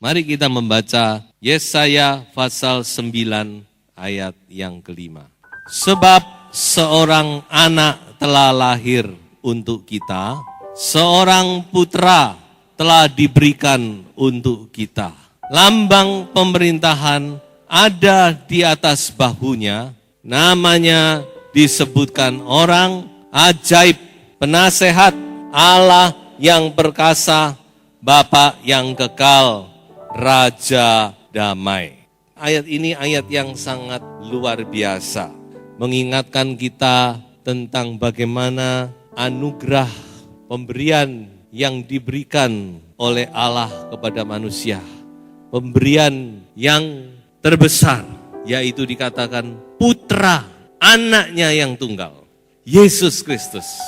Mari kita membaca Yesaya pasal 9 ayat yang kelima. Sebab seorang anak telah lahir untuk kita, seorang putra telah diberikan untuk kita. Lambang pemerintahan ada di atas bahunya, namanya disebutkan orang ajaib, penasehat, Allah yang perkasa, Bapa yang kekal, Raja damai. Ayat ini ayat yang sangat luar biasa, mengingatkan kita tentang bagaimana anugerah pemberian yang diberikan oleh Allah kepada manusia. Pemberian yang terbesar, yaitu dikatakan putra, anaknya yang tunggal, Yesus Kristus,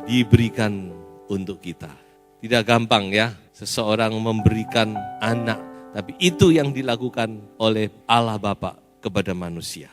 diberikan untuk kita. Tidak gampang ya, seseorang memberikan anak. Tapi itu yang dilakukan oleh Allah Bapa kepada manusia.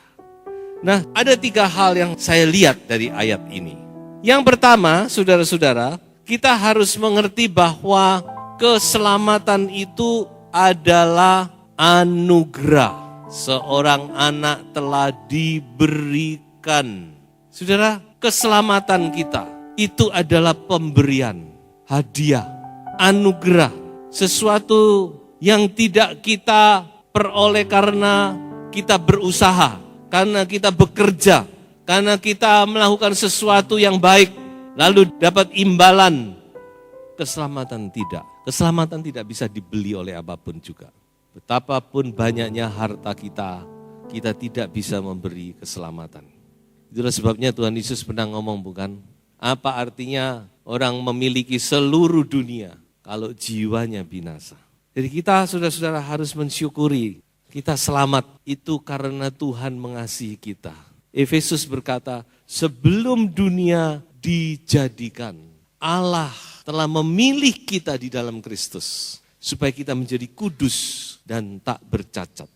Nah, ada 3 hal yang saya lihat dari ayat ini. Yang pertama, saudara-saudara, kita harus mengerti bahwa keselamatan itu adalah anugerah. Seorang anak telah diberikan. Saudara, keselamatan kita itu adalah pemberian, hadiah, anugerah, sesuatu yang tidak kita peroleh karena kita berusaha, karena kita bekerja, karena kita melakukan sesuatu yang baik, lalu dapat imbalan. Keselamatan tidak. Keselamatan tidak bisa dibeli oleh apapun juga. Betapapun banyaknya harta kita, kita tidak bisa memberi keselamatan. Itulah sebabnya Tuhan Yesus pernah ngomong, bukan? Apa artinya orang memiliki seluruh dunia kalau jiwanya binasa? Jadi kita saudara-saudara harus mensyukuri kita selamat itu karena Tuhan mengasihi kita. Efesus berkata, sebelum dunia dijadikan, Allah telah memilih kita di dalam Kristus supaya kita menjadi kudus dan tak bercacat.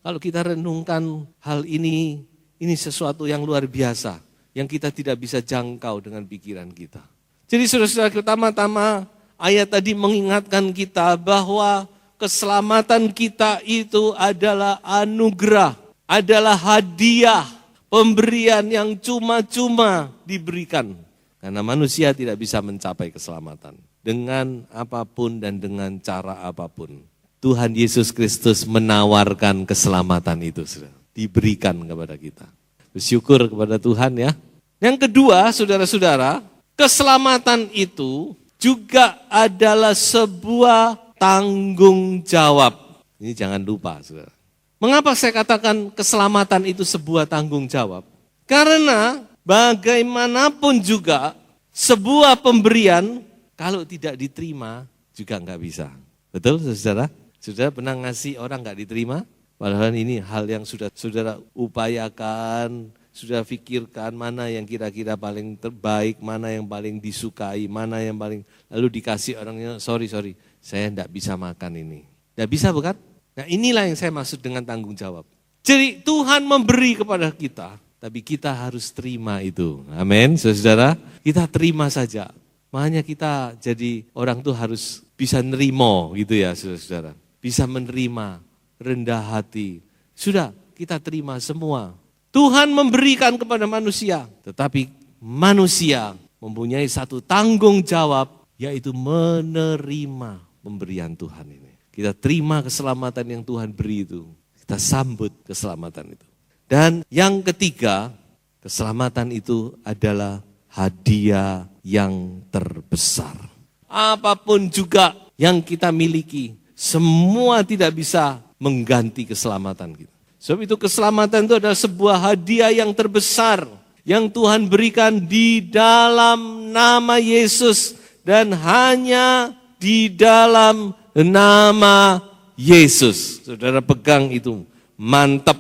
Kalau kita renungkan hal ini sesuatu yang luar biasa yang kita tidak bisa jangkau dengan pikiran kita. Jadi saudara-saudara, pertama-tama ayat tadi mengingatkan kita bahwa keselamatan kita itu adalah anugerah, adalah hadiah, pemberian yang cuma-cuma diberikan. Karena manusia tidak bisa mencapai keselamatan dengan apapun dan dengan cara apapun. Tuhan Yesus Kristus menawarkan keselamatan itu, saudara, diberikan kepada kita. Bersyukur kepada Tuhan ya. Yang kedua, saudara-saudara, keselamatan itu juga adalah sebuah tanggung jawab. Ini jangan lupa, saudara. Mengapa saya katakan keselamatan itu sebuah tanggung jawab? Karena bagaimanapun juga sebuah pemberian kalau tidak diterima juga nggak bisa. Betul, saudara? Saudara pernah ngasih orang nggak diterima? Padahal ini hal yang sudah saudara upayakan, sudah pikirkan mana yang kira-kira paling terbaik, mana yang paling disukai, mana yang paling, lalu dikasih orangnya, sorry, saya enggak bisa makan ini. Enggak bisa bukan? Nah inilah yang saya maksud dengan tanggung jawab. Jadi Tuhan memberi kepada kita, tapi kita harus terima itu. Amin, saudara. Kita terima saja. Makanya kita jadi orang tuh harus bisa nerimo gitu ya saudara. Bisa menerima, rendah hati. Sudah, kita terima semua. Tuhan memberikan kepada manusia, tetapi manusia mempunyai satu tanggung jawab, yaitu menerima pemberian Tuhan ini. Kita terima keselamatan yang Tuhan beri itu, kita sambut keselamatan itu. Dan yang ketiga, keselamatan itu adalah hadiah yang terbesar. Apapun juga yang kita miliki, semua tidak bisa mengganti keselamatan kita. Sebab itu keselamatan itu adalah sebuah hadiah yang terbesar yang Tuhan berikan di dalam nama Yesus dan hanya di dalam nama Yesus. Saudara pegang itu, mantap.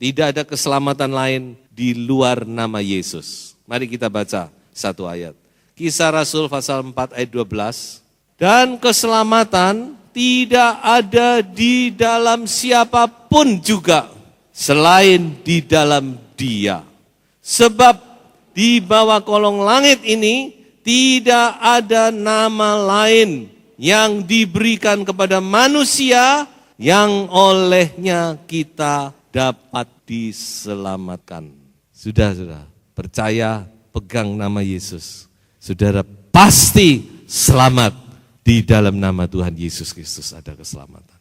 Tidak ada keselamatan lain di luar nama Yesus. Mari kita baca satu ayat. Kisah Rasul pasal 4 ayat 12. Dan keselamatan tidak ada di dalam siapapun juga selain di dalam Dia. Sebab di bawah kolong langit ini tidak ada nama lain yang diberikan kepada manusia yang olehnya kita dapat diselamatkan. Sudah, percaya, pegang nama Yesus. Saudara pasti selamat di dalam nama Tuhan Yesus Kristus ada keselamatan.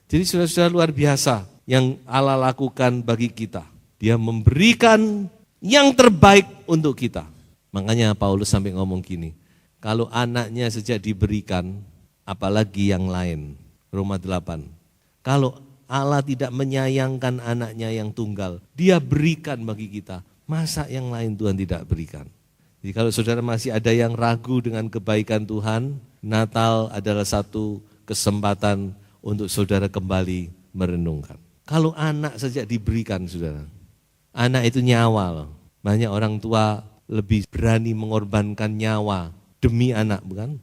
Jadi saudara-saudara luar biasa yang Allah lakukan bagi kita. Dia memberikan yang terbaik untuk kita. Makanya Paulus sampai ngomong gini, kalau anaknya sejak diberikan, apalagi yang lain. Roma 8. Kalau Allah tidak menyayangkan anaknya yang tunggal, dia berikan bagi kita. Masa yang lain Tuhan tidak berikan? Jadi kalau saudara masih ada yang ragu dengan kebaikan Tuhan, Natal adalah satu kesempatan untuk saudara kembali merenungkan. Kalau anak sejak diberikan, saudara, anak itu nyawa loh. Banyak orang tua lebih berani mengorbankan nyawa demi anak, bukan?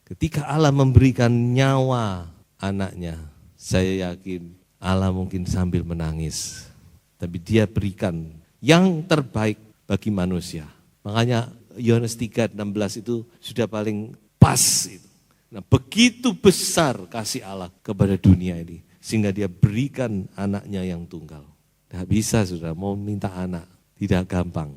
Ketika Allah memberikan nyawa anaknya, saya yakin Allah mungkin sambil menangis. Tapi dia berikan yang terbaik bagi manusia. Makanya Yohanes 3:16 itu sudah paling pas itu. Nah, begitu besar kasih Allah kepada dunia ini, sehingga dia berikan anaknya yang tunggal. Tidak bisa sudah mau minta anak, tidak gampang.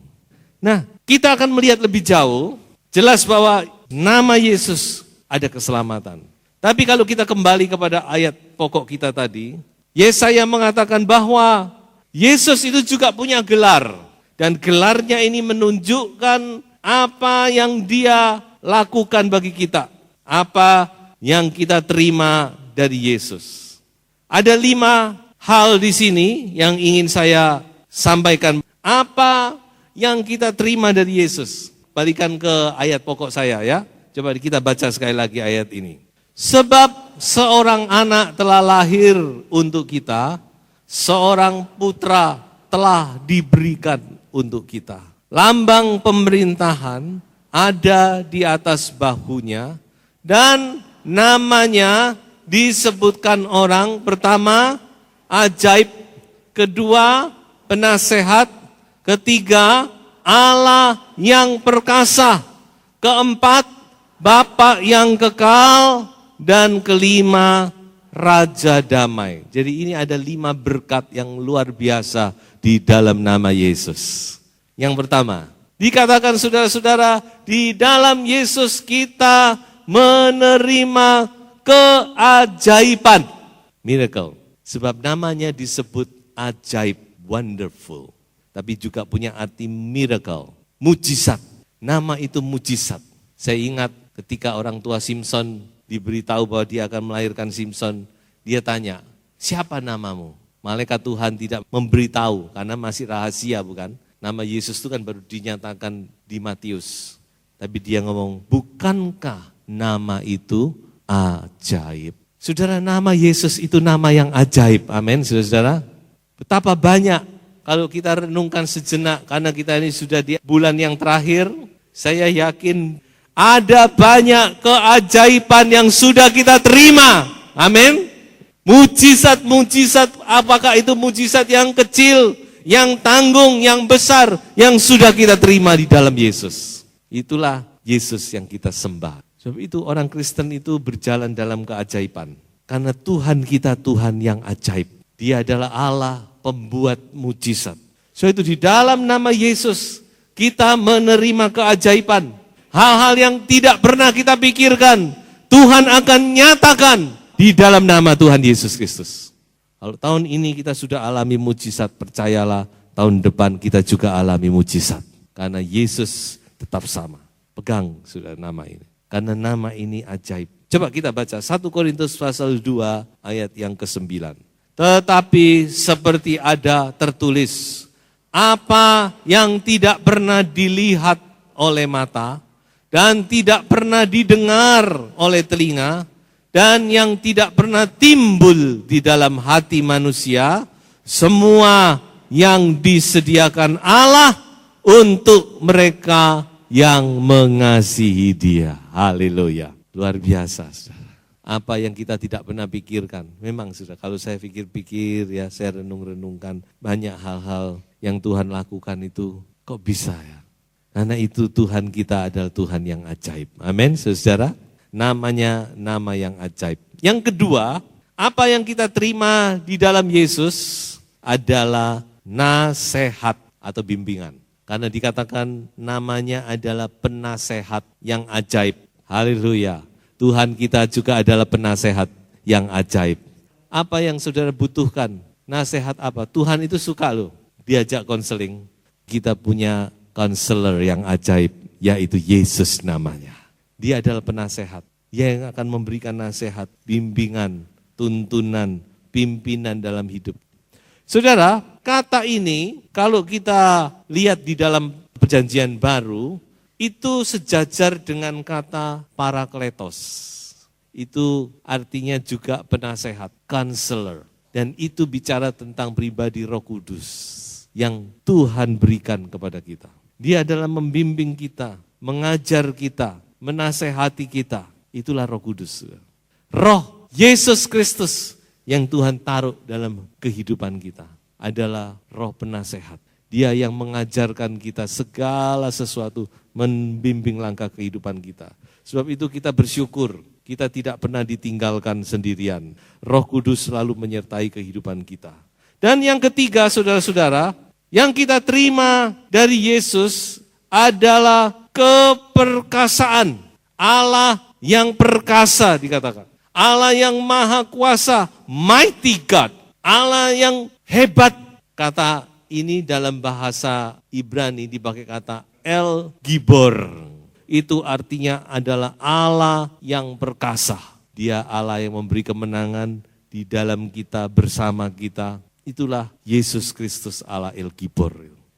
Nah, kita akan melihat lebih jauh, jelas bahwa nama Yesus ada keselamatan. Tapi kalau kita kembali kepada ayat pokok kita tadi, Yesaya mengatakan bahwa Yesus itu juga punya gelar. Dan gelarnya ini menunjukkan apa yang dia lakukan bagi kita. Apa yang kita terima dari Yesus. Ada 5 hal di sini yang ingin saya sampaikan. Apa yang kita terima dari Yesus. Balikan ke ayat pokok saya ya. Coba kita baca sekali lagi ayat ini. Sebab seorang anak telah lahir untuk kita, seorang putra telah diberikan untuk kita. Lambang pemerintahan ada di atas bahunya dan namanya disebutkan orang pertama ajaib, kedua penasehat, ketiga Allah yang perkasa, keempat Bapa yang kekal, dan kelima Raja Damai. Jadi ini ada 5 berkat yang luar biasa di dalam nama Yesus. Yang pertama, dikatakan saudara-saudara, di dalam Yesus kita menerima keajaiban. Miracle. Sebab namanya disebut ajaib, wonderful. Tapi juga punya arti miracle, mujizat. Nama itu mujizat. Saya ingat ketika orang tua Simpson diberitahu bahwa dia akan melahirkan Simpson, dia tanya, siapa namamu? Malaikat Tuhan tidak memberitahu karena masih rahasia, bukan? Nama Yesus itu kan baru dinyatakan di Matius. Tapi dia ngomong, bukankah nama itu ajaib? Saudara, nama Yesus itu nama yang ajaib. Amin, saudara-saudara. Betapa banyak kalau kita renungkan sejenak, karena kita ini sudah di bulan yang terakhir, saya yakin ada banyak keajaiban yang sudah kita terima. Amin. Mujizat-mujizat, apakah itu mujizat yang kecil, yang tanggung, yang besar, yang sudah kita terima di dalam Yesus. Itulah Yesus yang kita sembah. Sebab itu orang Kristen itu berjalan dalam keajaiban. Karena Tuhan kita Tuhan yang ajaib. Dia adalah Allah pembuat mujizat. So itu di dalam nama Yesus kita menerima keajaiban. Hal-hal yang tidak pernah kita pikirkan, Tuhan akan nyatakan di dalam nama Tuhan Yesus Kristus. Kalau tahun ini kita sudah alami mujizat, percayalah tahun depan kita juga alami mujizat. Karena Yesus tetap sama. Pegang sudah nama ini. Karena nama ini ajaib. Coba kita baca 1 Korintus pasal 2 ayat yang ke-9. Tetapi seperti ada tertulis, apa yang tidak pernah dilihat oleh mata, dan tidak pernah didengar oleh telinga, dan yang tidak pernah timbul di dalam hati manusia, semua yang disediakan Allah untuk mereka yang mengasihi Dia. Haleluya. Luar biasa, saudara. Apa yang kita tidak pernah pikirkan. Memang sudah, kalau saya pikir-pikir ya, saya renung-renungkan banyak hal-hal yang Tuhan lakukan itu, kok bisa ya? Karena itu Tuhan kita adalah Tuhan yang ajaib. Amin, saudara. Namanya nama yang ajaib. Yang kedua, apa yang kita terima di dalam Yesus adalah nasihat atau bimbingan. Karena dikatakan namanya adalah penasehat yang ajaib. Haleluya. Tuhan kita juga adalah penasehat yang ajaib. Apa yang saudara butuhkan? Nasihat apa? Tuhan itu suka loh diajak konseling. Kita punya konselor yang ajaib, yaitu Yesus namanya. Dia adalah penasehat. Dia yang akan memberikan nasihat, bimbingan, tuntunan, pimpinan dalam hidup. Saudara, kata ini kalau kita lihat di dalam perjanjian baru, itu sejajar dengan kata parakletos. Itu artinya juga penasehat, counselor. Dan itu bicara tentang pribadi Roh Kudus yang Tuhan berikan kepada kita. Dia adalah membimbing kita, mengajar kita, menasehati kita. Itulah Roh Kudus. Roh Yesus Kristus yang Tuhan taruh dalam kehidupan kita adalah roh penasehat. Dia yang mengajarkan kita segala sesuatu, membimbing langkah kehidupan kita. Sebab itu kita bersyukur, kita tidak pernah ditinggalkan sendirian. Roh Kudus selalu menyertai kehidupan kita. Dan yang ketiga, saudara-saudara, yang kita terima dari Yesus adalah keperkasaan. Allah yang perkasa dikatakan. Allah yang maha kuasa, mighty God. Allah yang hebat. Kata ini dalam bahasa Ibrani dipakai kata El Gibor. Itu artinya adalah Allah yang perkasa. Dia Allah yang memberi kemenangan di dalam kita, bersama kita. Itulah Yesus Kristus Allah El Gibor.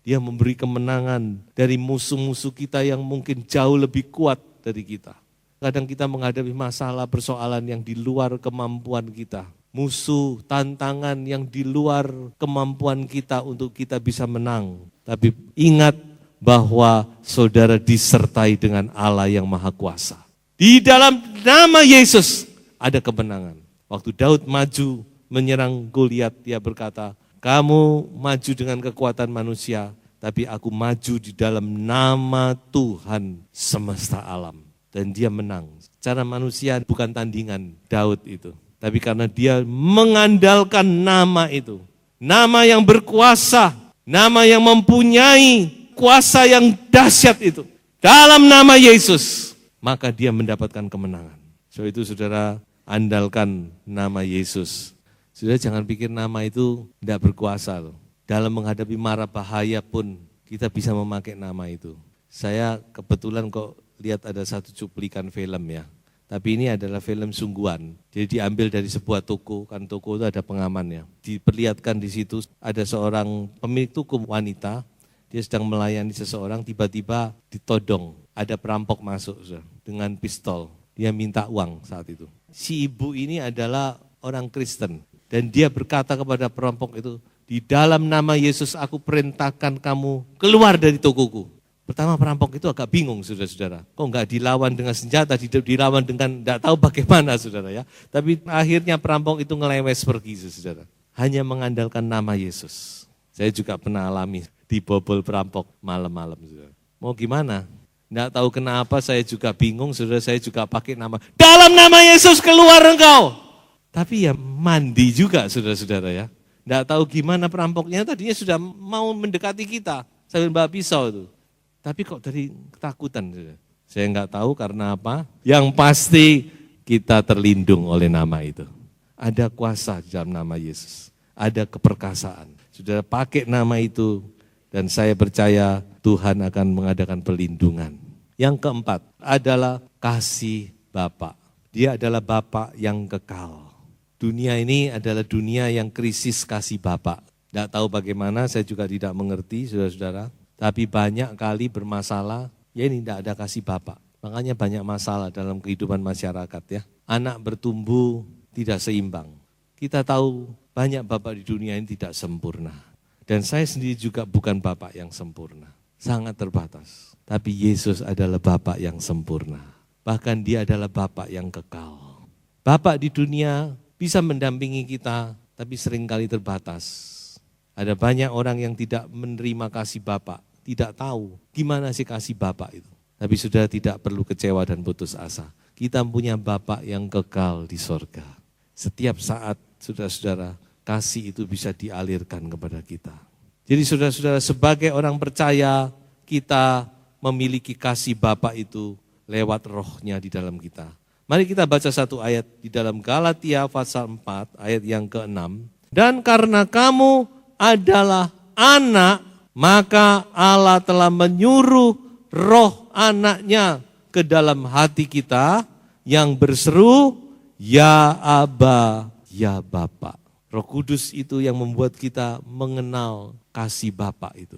Dia memberi kemenangan dari musuh-musuh kita yang mungkin jauh lebih kuat dari kita. Kadang kita menghadapi masalah, persoalan yang di luar kemampuan kita. Musuh, tantangan yang di luar kemampuan kita untuk kita bisa menang. Tapi ingat bahwa saudara disertai dengan Allah yang maha kuasa. Di dalam nama Yesus ada kemenangan. Waktu Daud maju menyerang Goliat, dia berkata, kamu maju dengan kekuatan manusia, tapi aku maju di dalam nama Tuhan semesta alam. Dan dia menang. Cara manusia bukan tandingan Daud itu. Tapi karena dia mengandalkan nama itu. Nama yang berkuasa. Nama yang mempunyai kuasa yang dahsyat itu. Dalam nama Yesus. Maka dia mendapatkan kemenangan. So itu saudara andalkan nama Yesus. Saudara jangan pikir nama itu tidak berkuasa loh. Dalam menghadapi mara bahaya pun kita bisa memakai nama itu. Saya kebetulan kok lihat ada satu cuplikan film ya. Tapi ini adalah film sungguhan. Jadi diambil dari sebuah toko, kan toko itu ada pengamannya. Diperlihatkan di situ ada seorang pemilik toko wanita, dia sedang melayani seseorang, tiba-tiba ditodong. Ada perampok masuk dengan pistol, dia minta uang saat itu. Si ibu ini adalah orang Kristen dan dia berkata kepada perampok itu, di dalam nama Yesus aku perintahkan kamu keluar dari tokoku. Pertama perampok itu agak bingung saudara-saudara. Kok enggak dilawan dengan senjata, dilawan dengan enggak tahu bagaimana saudara ya. Tapi akhirnya perampok itu ngelewes pergi saudara. Hanya mengandalkan nama Yesus. Saya juga pernah alami dibobol perampok malam-malam saudara. Mau gimana? Enggak tahu kenapa saya juga bingung saudara, saya juga pakai nama. Dalam nama Yesus keluar engkau. Tapi ya mandi juga saudara-saudara ya. Enggak tahu gimana perampoknya tadinya sudah mau mendekati kita. Sambil bawa pisau itu. Tapi kok dari ketakutan? Saya enggak tahu karena apa. Yang pasti kita terlindung oleh nama itu. Ada kuasa di dalam nama Yesus. Ada keperkasaan. Saudara pakai nama itu dan saya percaya Tuhan akan mengadakan perlindungan. Yang keempat adalah kasih Bapa. Dia adalah Bapa yang kekal. Dunia ini adalah dunia yang krisis kasih Bapa. Tidak tahu bagaimana, saya juga tidak mengerti saudara-saudara. Tapi banyak kali bermasalah, ya ini tidak ada kasih Bapa. Makanya banyak masalah dalam kehidupan masyarakat ya. Anak bertumbuh tidak seimbang. Kita tahu banyak bapak di dunia ini tidak sempurna. Dan saya sendiri juga bukan bapak yang sempurna. Sangat terbatas. Tapi Yesus adalah bapak yang sempurna. Bahkan dia adalah bapak yang kekal. Bapak di dunia bisa mendampingi kita, tapi seringkali terbatas. Ada banyak orang yang tidak menerima kasih Bapa, tidak tahu gimana sih kasih Bapa itu. Tapi sudah tidak perlu kecewa dan putus asa. kita punya Bapa yang kekal di sorga. Setiap saat, saudara-saudara, kasih itu bisa dialirkan kepada kita. Jadi saudara-saudara, sebagai orang percaya, kita memiliki kasih Bapa itu lewat rohnya di dalam kita. Mari kita baca satu ayat di dalam Galatia pasal 4, ayat yang ke-6. Dan karena kamu adalah anak, maka Allah telah menyuruh roh anaknya ke dalam hati kita yang berseru, ya Aba, ya Bapa. Roh Kudus itu yang membuat kita mengenal kasih Bapa itu.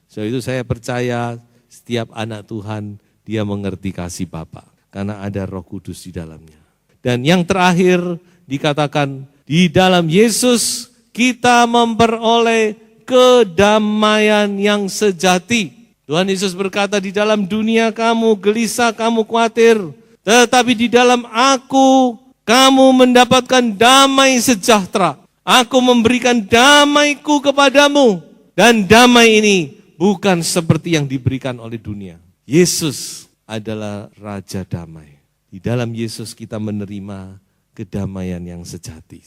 So itu saya percaya setiap anak Tuhan dia mengerti kasih Bapa karena ada Roh Kudus di dalamnya. Dan yang terakhir dikatakan di dalam Yesus kita memperoleh kedamaian yang sejati. Tuhan Yesus berkata, di dalam dunia kamu gelisah, kamu khawatir, tetapi di dalam aku kamu mendapatkan damai sejahtera. Aku memberikan damaiku kepadamu, dan damai ini bukan seperti yang diberikan oleh dunia. Yesus adalah Raja Damai. Di dalam Yesus kita menerima kedamaian yang sejati.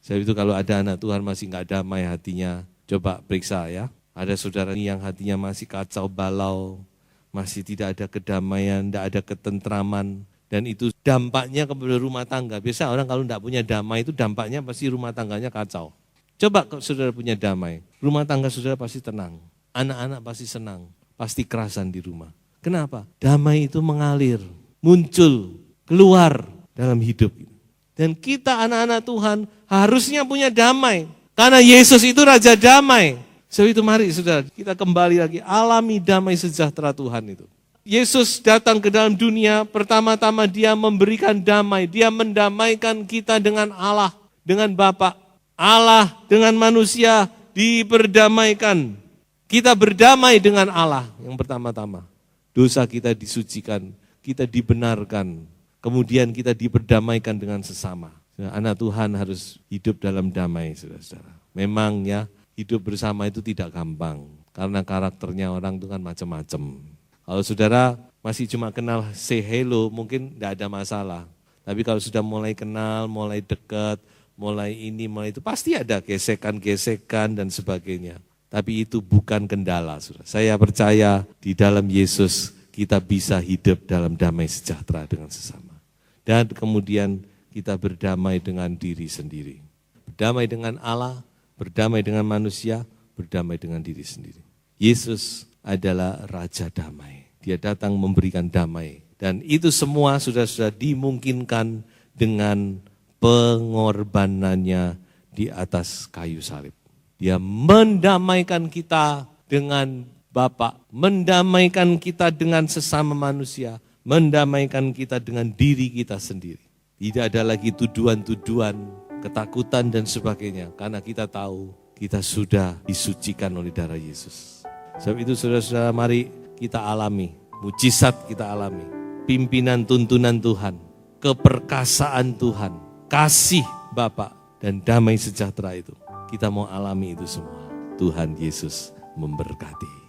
Sebab itu kalau ada anak Tuhan masih nggak damai hatinya, coba periksa ya. Ada saudara yang hatinya masih kacau balau, masih tidak ada kedamaian, tidak ada ketentraman, dan itu dampaknya kepada rumah tangga. Biasa orang kalau tidak punya damai itu dampaknya pasti rumah tangganya kacau. Coba kalau saudara punya damai, rumah tangga saudara pasti tenang, anak-anak pasti senang, pasti kerasan di rumah. Kenapa? Damai itu mengalir, muncul, keluar dalam hidup. Dan kita anak-anak Tuhan harusnya punya damai, karena Yesus itu Raja Damai. Sebab itu mari saudara, kita kembali lagi alami damai sejahtera Tuhan itu. Yesus datang ke dalam dunia, pertama-tama dia memberikan damai. Dia mendamaikan kita dengan Allah, dengan Bapa. Allah dengan manusia diperdamaikan. Kita berdamai dengan Allah yang pertama-tama. Dosa kita disucikan, kita dibenarkan. Kemudian kita diperdamaikan dengan sesama. Anak Tuhan harus hidup dalam damai, saudara-saudara. Memang ya, hidup bersama itu tidak gampang, karena karakternya orang itu kan macam-macam. Kalau saudara masih cuma kenal say hello, mungkin tidak ada masalah. Tapi kalau sudah mulai kenal, mulai dekat, mulai ini, mulai itu, pasti ada gesekan-gesekan dan sebagainya. Tapi itu bukan kendala, saudara. Saya percaya di dalam Yesus kita bisa hidup dalam damai sejahtera dengan sesama. Dan kemudian kita berdamai dengan diri sendiri. Berdamai dengan Allah, berdamai dengan manusia, berdamai dengan diri sendiri. Yesus adalah Raja Damai. Dia datang memberikan damai. Dan itu semua sudah dimungkinkan dengan pengorbanannya di atas kayu salib. Dia mendamaikan kita dengan Bapa, mendamaikan kita dengan sesama manusia, mendamaikan kita dengan diri kita sendiri. Tidak ada lagi tuduhan-tuduhan, ketakutan dan sebagainya, karena kita tahu kita sudah disucikan oleh darah Yesus. Sebab itu saudara-saudara, mari kita alami, mujizat kita alami, pimpinan tuntunan Tuhan, keperkasaan Tuhan, kasih Bapa dan damai sejahtera itu. Kita mau alami itu semua. Tuhan Yesus memberkati.